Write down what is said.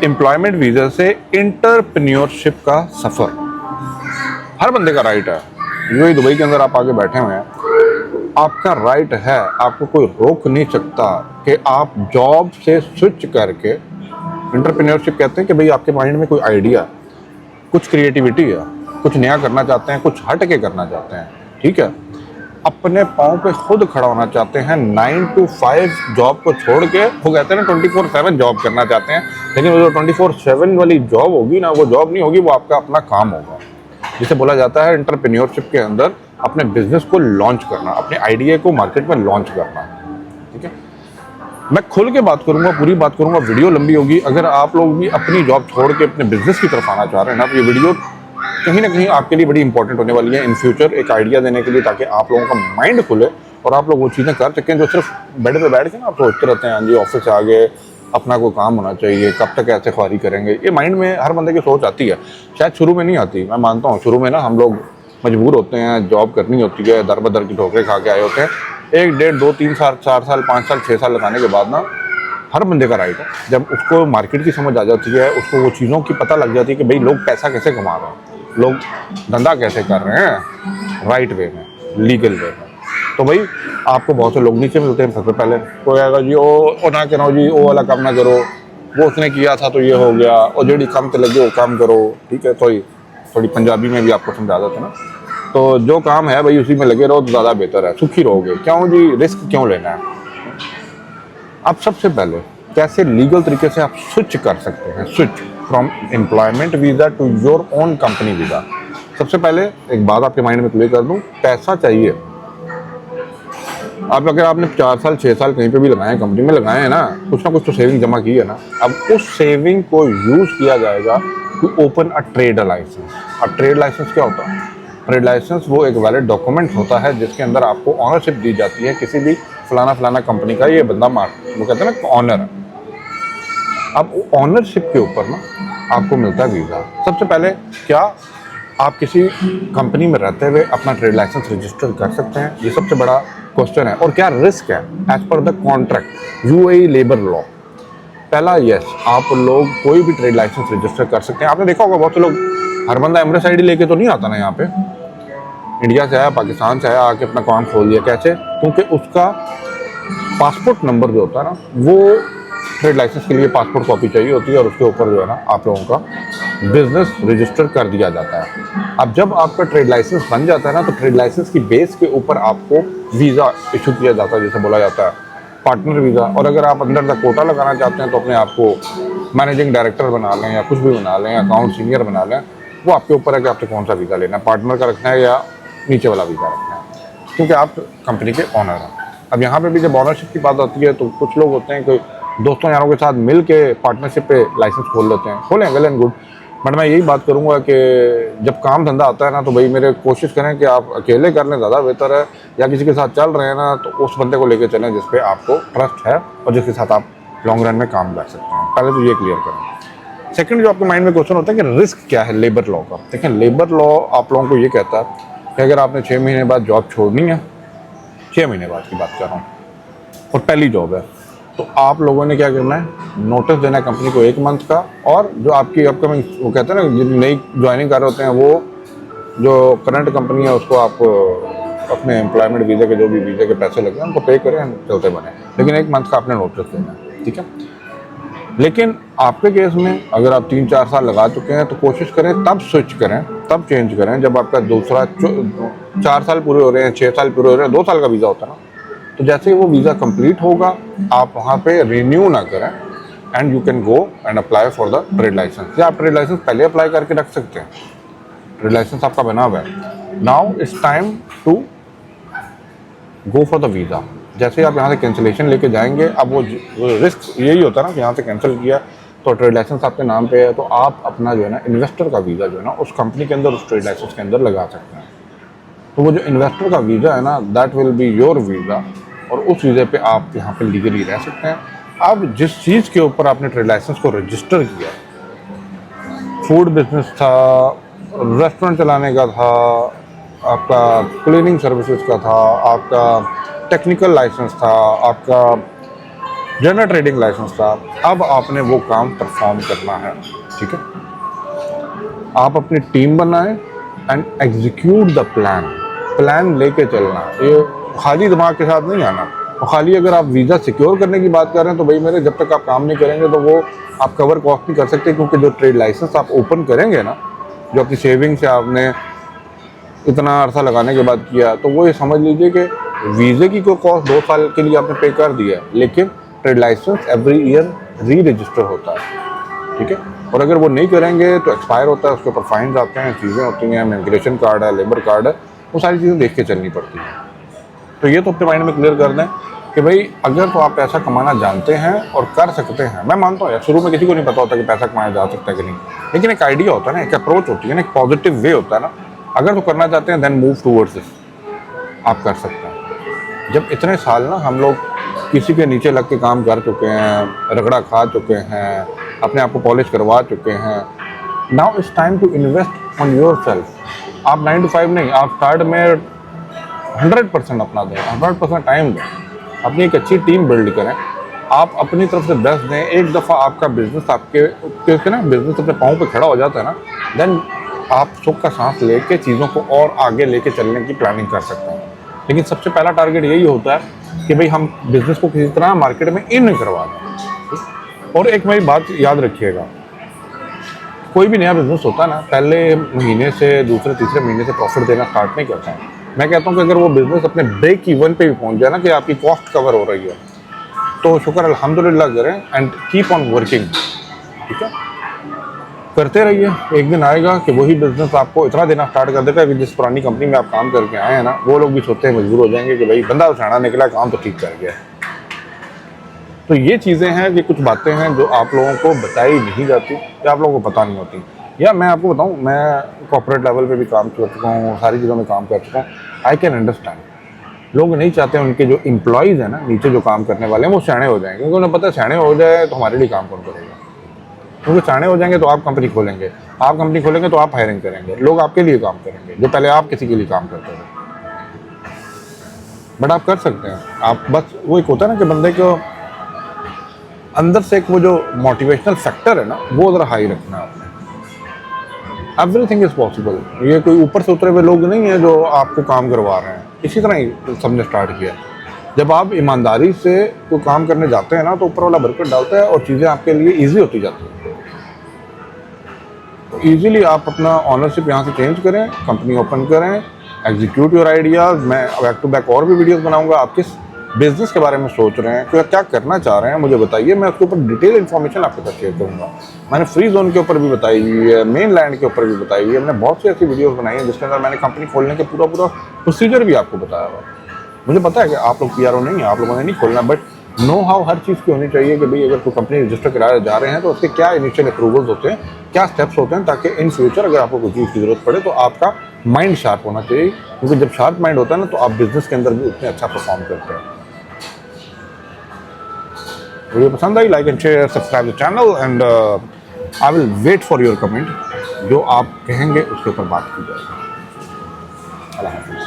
Employment visa से entrepreneurship का सफ़र हर बंदे का राइट है। यूएई दुबई के अंदर आप आके बैठे हुए हैं, आपका राइट है, आपको कोई रोक नहीं सकता कि आप जॉब से स्विच करके, इंटरप्रेन्योरशिप कहते हैं कि भाई आपके माइंड में कोई आइडिया, कुछ क्रिएटिविटी है, कुछ नया करना चाहते हैं, कुछ हट के करना चाहते हैं, ठीक है, अपने पाँव पे खुद खड़ा होना चाहते हैं, 9 to 5 जॉब को छोड़ के, वो कहते हैं ना 24/7 जॉब करना चाहते हैं, लेकिन वो जो 24/7 वाली जॉब होगी ना, वो जॉब नहीं होगी, वो आपका अपना काम होगा, जिसे बोला जाता है एंटरप्रेन्योरशिप के अंदर अपने बिजनेस को लॉन्च करना, अपने आइडिया को मार्केट में लॉन्च करना। ठीक है, मैं खुल के बात करूंगा, पूरी बात करूंगा, वीडियो लंबी होगी। अगर आप लोग भी अपनी जॉब छोड़ के अपने बिजनेस की तरफ आना चाह रहे हैं ना, तो ये वीडियो कहीं ना कहीं आपके लिए बड़ी इंपॉर्टेंट होने वाली है इन फ्यूचर, एक आइडिया देने के लिए, ताकि आप लोगों का माइंड खुले और आप लोग वो चीज़ें कर सकें जो सिर्फ बेड पे बैठ के ना आप सोचते रहते हैं, हाँ जी ऑफिस आ गए, अपना कोई काम होना चाहिए, कब तक ऐसे ख्वारी करेंगे। ये माइंड में हर बंदे की सोच आती है, शायद शुरू में नहीं आती, मैं मानता हूँ शुरू में ना हम लोग मजबूर होते हैं, जॉब करनी होती है, दर बदर की ठोकरें खा के आए होते हैं, 1, 1.5, 2, 3 साल, 4 साल, 5 साल, 6 साल लगाने के बाद ना हर बंदे का राइट है, जब उसको मार्केट की समझ आ जाती है, उसको वो चीज़ों की पता लग जाती है कि भाई लोग पैसा कैसे कमा रहे हैं, लोग धंधा कैसे कर रहे हैं राइट वे में, लीगल वे में, तो भाई आपको बहुत से लोग नीचे मिलते हैं। सबसे पहले कोई आएगा जी ओ ना करो जी, वो वाला काम ना करो, वो उसने किया था तो ये हो गया, और जेडी काम तो लगे वो काम करो, ठीक है, थोड़ी पंजाबी में भी आपको समझा देते ना, तो जो काम है भाई उसी में लगे रहो तो ज़्यादा बेहतर है, सुखी रहोगे। क्यों जी, रिस्क क्यों लेना है। आप सबसे पहले कैसे लीगल तरीके से आप स्विच कर सकते हैं, switch from employment visa to your own company visa. सबसे पहले एक बात आपके माइंड में क्लियर कर दूं, पैसा चाहिए। आप अगर आपने 4 साल 6 साल कहीं पे भी लगाए, कंपनी में लगाए हैं ना, कुछ ना कुछ तो सेविंग जमा की है ना, अब उस सेविंग को यूज़ किया जाएगा to open a trade licence. अब ट्रेड लाइसेंस क्या होता है? ट्रेड लाइसेंस वो एक वैलिड डॉक्यूमेंट होता है जिसके अंदर आपको ऑनरशिप दी जाती है किसी भी फलाना कंपनी का, ये बंदा वो कहते हैं ना ऑनर है। अब ऑनरशिप के ऊपर ना आपको मिलता है वीज़ा। सबसे पहले क्या आप किसी कंपनी में रहते हुए अपना ट्रेड लाइसेंस रजिस्टर कर सकते हैं? ये सबसे बड़ा क्वेश्चन है। और क्या रिस्क है as per the contract UAE labour law? पहला यस, आप लोग कोई भी ट्रेड लाइसेंस रजिस्टर कर सकते हैं। आपने देखा होगा बहुत से लोग, हर बंदा एमरेस आईडी लेके तो नहीं आता ना यहाँ पे, इंडिया से आया, पाकिस्तान से आया, आके अपना काम खोल दिया। कैसे? क्योंकि उसका पासपोर्ट नंबर जो होता है ना, वो ट्रेड लाइसेंस के लिए पासपोर्ट कॉपी चाहिए होती है, और उसके ऊपर जो है ना आप लोगों का बिजनेस रजिस्टर कर दिया जाता है। अब जब आपका ट्रेड लाइसेंस बन जाता है ना, तो ट्रेड लाइसेंस की बेस के ऊपर आपको वीज़ा इशू किया जाता है, जैसे बोला जाता है पार्टनर वीज़ा। और अगर आप अंदर द कोटा लगाना चाहते हैं तो अपने आप को मैनेजिंग डायरेक्टर बना लें या कुछ भी बना लें, अकाउंट सीनियर बना लें, वो आपके ऊपर है कि आपसे कौन सा वीज़ा लेना है, पार्टनर का रखना है या नीचे वाला वीज़ा रखना है, क्योंकि आप कंपनी के ऑनर हैं। अब यहाँ पे भी जब ऑनरशिप की बात आती है तो कुछ लोग होते हैं कि दोस्तों यारों के साथ मिल के पार्टनरशिप पे लाइसेंस खोल लेते हैं, खोलें, वेल एंड गुड, बट मैं यही बात करूंगा कि जब काम धंधा आता है ना, तो भाई मेरे कोशिश करें कि आप अकेले कर लें, ज़्यादा बेहतर है, या किसी के साथ चल रहे हैं ना तो उस बंदे को लेकर चलें जिस पे आपको ट्रस्ट है और जिसके साथ आप लॉन्ग रन में काम कर सकते हैं। पहले तो ये क्लियर करें। सेकंड जो आपके माइंड में क्वेश्चन होता है कि रिस्क क्या है लेबर लॉ का। देखें, लेबर लॉ आप लोगों को ये कहता है कि अगर आपने 6 महीने बाद जॉब छोड़नी है, 6 महीने बाद की बात कर रहा हूँ, और पहली जॉब है, तो आप लोगों ने क्या करना है, नोटिस देना है कंपनी को 1 मंथ का, और जो आपकी अपकमिंग, वो कहते हैं ना नई ज्वाइनिंग कर रहे होते हैं, वो जो करंट कंपनी है उसको आप अपने एम्प्लॉयमेंट वीज़ा के जो भी वीज़ा के पैसे लगे हैं उनको पे करें, चलते बने, लेकिन 1 मंथ का आपने नोटिस देना है, ठीक है। लेकिन आपके केस में अगर आप 3-4 साल लगा चुके हैं तो कोशिश करें तब स्विच करें, तब चेंज करें जब आपका दूसरा 4 साल पूरे हो रहे हैं, 6 साल पूरे हो रहे हैं, 2 साल का वीज़ा होता है ना, तो जैसे ही वो वीज़ा कंप्लीट होगा आप वहाँ पे रिन्यू ना करें, and you can go and apply for the trade licence, या आप ट्रेड लाइसेंस पहले अप्लाई करके रख सकते हैं, ट्रेड लाइसेंस आपका बना हुआ है। Now it's time to go for the visa. जैसे ही आप यहाँ से कैंसिलेशन लेके जाएंगे, अब वो रिस्क यही होता है ना कि यहाँ से कैंसिल किया तो ट्रेड लाइसेंस आपके नाम पे है, तो आप अपना जो है ना इन्वेस्टर का वीज़ा जो है ना उस कंपनी के अंदर, उस ट्रेड लाइसेंस के अंदर लगा सकते हैं। तो वो जो इन्वेस्टर का वीज़ा है ना, that will be your visa, और उस वीज़े पे आप यहाँ पे लीगली रह सकते हैं। अब जिस चीज़ के ऊपर आपने ट्रेड लाइसेंस को रजिस्टर किया, फूड बिजनेस था, रेस्टोरेंट चलाने का था, आपका क्लीनिंग सर्विसेज का था, आपका टेक्निकल लाइसेंस था, आपका जनरल ट्रेडिंग लाइसेंस था, अब आपने वो काम परफॉर्म करना है, ठीक है। आप अपनी टीम बनाएं and execute the plan, plan लेके चलना, ये खाली दिमाग के साथ नहीं आना। और खाली अगर आप वीज़ा सिक्योर करने की बात कर रहे हैं तो भाई मेरे, जब तक आप काम नहीं करेंगे तो वो आप कवर कॉस्ट नहीं कर सकते, क्योंकि जो ट्रेड लाइसेंस आप ओपन करेंगे ना, जो अपनी सेविंग से आपने इतना अरसा लगाने के बाद किया, तो वो ये समझ लीजिए कि वीज़े की कोई कॉस्ट 2 साल के लिए आपने पे कर दिया है, लेकिन ट्रेड लाइसेंस एवरी ईयर री रजिस्टर होता है, ठीक है। और अगर वो नहीं करेंगे तो एक्सपायर होता है, उसके ऊपर फाइन आते हैं, चीज़ें होती हैं, माइग्रेशन कार्ड है, लेबर कार्ड है, वो सारी चीज़ें देख के चलनी पड़ती हैं। तो ये तो अपने माइंड में क्लियर कर दें कि भाई अगर तो आप पैसा कमाना जानते हैं और कर सकते हैं, मैं मानता हूँ यार शुरू में किसी को नहीं पता होता कि पैसा कमाया जा सकता है कि नहीं, लेकिन एक आइडिया होता है ना, एक अप्रोच होती है ना, एक पॉजिटिव वे होता है ना, अगर तो करना चाहते हैं देन मूव टूवर्ड्स दिस, आप कर सकते हैं। जब इतने साल ना हम लोग किसी के नीचे लग के काम कर चुके हैं, रगड़ा खा चुके हैं, अपने आप को पॉलिश करवा चुके हैं, now it's time to invest on yourself. आप 9 to 5 नहीं, आप स्टार्ट में 100% अपना दें, 100% टाइम दें, अपनी एक अच्छी टीम बिल्ड करें, आप अपनी तरफ से बेस्ट दें। एक दफ़ा आपका बिजनेस क्योंकि ना बिजनेस अपने पाँव पे खड़ा हो जाता है ना, देन आप सुख का सांस लेके चीज़ों को और आगे लेके चलने की प्लानिंग कर सकते हैं। लेकिन सबसे पहला टारगेट यही होता है कि भाई हम बिज़नेस को किसी तरह मार्केट में इन करवा दें। और एक मेरी बात याद रखिएगा, कोई भी नया बिजनेस होता है ना, पहले महीने से दूसरे तीसरे महीने से प्रॉफिट देना स्टार्ट नहीं करता है। मैं कहता हूँ कि अगर वो बिज़नेस अपने ब्रेक इवन पे भी पहुँच जाए ना, कि आपकी कॉस्ट कवर हो रही है, तो शुक्र अल्हम्दुलिल्लाह करें एंड कीप ऑन वर्किंग, ठीक है। करते रहिए, एक दिन आएगा कि वही बिज़नेस आपको इतना देना स्टार्ट कर देगा कि जिस पुरानी कंपनी में आप काम करके आए हैं ना, वो लोग भी सोचते हैं, मजबूर हो जाएंगे कि भाई बंदा उछाना निकला, काम तो ठीक कर गया। तो ये चीज़ें हैं, कि कुछ बातें हैं जो आप लोगों को बताई नहीं जाती या आप लोगों को पता नहीं होती। या मैं आपको बताऊं, मैं कॉर्पोरेट लेवल पे भी काम कर चुका हूँ, सारी चीज़ों में काम कर चुका हूँ। आई कैन अंडरस्टैंड, लोग नहीं चाहते उनके जो एम्प्लॉयज़ हैं ना, नीचे जो काम करने वाले हैं, वो सियाने हो जाएंगे, क्योंकि उन्हें पता है सियाने हो जाए तो हमारे लिए काम कौन करेगा। क्योंकि सियाने हो जाएंगे तो आप कंपनी खोलेंगे, आप कंपनी खोलेंगे तो आप हायरिंग करेंगे, लोग आपके लिए काम करेंगे, जो पहले आप किसी के लिए काम करते थे। बट आप कर सकते हैं, आप बस वो एक होता है ना कि बंदे को अंदर से एक वो जो मोटिवेशनल फैक्टर है ना, वो ज़रा हाई रखना है आपने। Everything is possible. ये कोई ऊपर से उतरे हुए लोग नहीं है जो आपको काम करवा रहे हैं, इसी तरह ही सबने स्टार्ट किया। जब आप ईमानदारी से कोई काम करने जाते हैं ना, तो ऊपर वाला बरकत डालता है और चीज़ें आपके लिए ईजी होती जाती हैं। तो ईजीली आप अपना ऑनरशिप यहाँ से चेंज करें, कंपनी ओपन करें, एग्जीक्यूट योर आइडियाज़। मैं बैक टू बैक और भी वीडियोज़ बनाऊँगा। आप किस बिजनेस के बारे में सोच रहे हैं, क्या करना चाह रहे हैं, मुझे बताइए, मैं उसके ऊपर डिटेल इन्फॉर्मेशन आपके साथ शेयर करूँगा। मैंने फ्री जोन के ऊपर भी बताई हुई है, मेन लैंड के ऊपर भी बताई हुई है। मैंने बहुत सी ऐसी वीडियोस बनाई हैं जिसके अंदर मैंने कंपनी खोलने के पूरा प्रोसीजर भी आपको बताया हुआ। मुझे पता है कि आप लोग पीआरओ नहीं है, आप लोगों ने नहीं खोलना, बट नो हाउ हर चीज़ की होनी चाहिए कि भाई अगर कोई कंपनी रजिस्टर कराया जा रहे हैं तो उसके क्या इनिशियल अप्रूवल्स होते हैं, क्या स्टेप्स होते हैं, ताकि इन फ्यूचर अगर आपको कोई चीज़ की ज़रूरत पड़े तो आपका माइंड शार्प होना चाहिए। क्योंकि जब शार्प माइंड होता है ना, तो आप बिजनेस के अंदर भी उतने अच्छा परफॉर्म करते हैं। वीडियो पसंद आई, like and share, subscribe the channel and I will wait for your comment. जो आप कहेंगे उसके ऊपर बात की जाएगी। अल्लाह हाफ़िज़।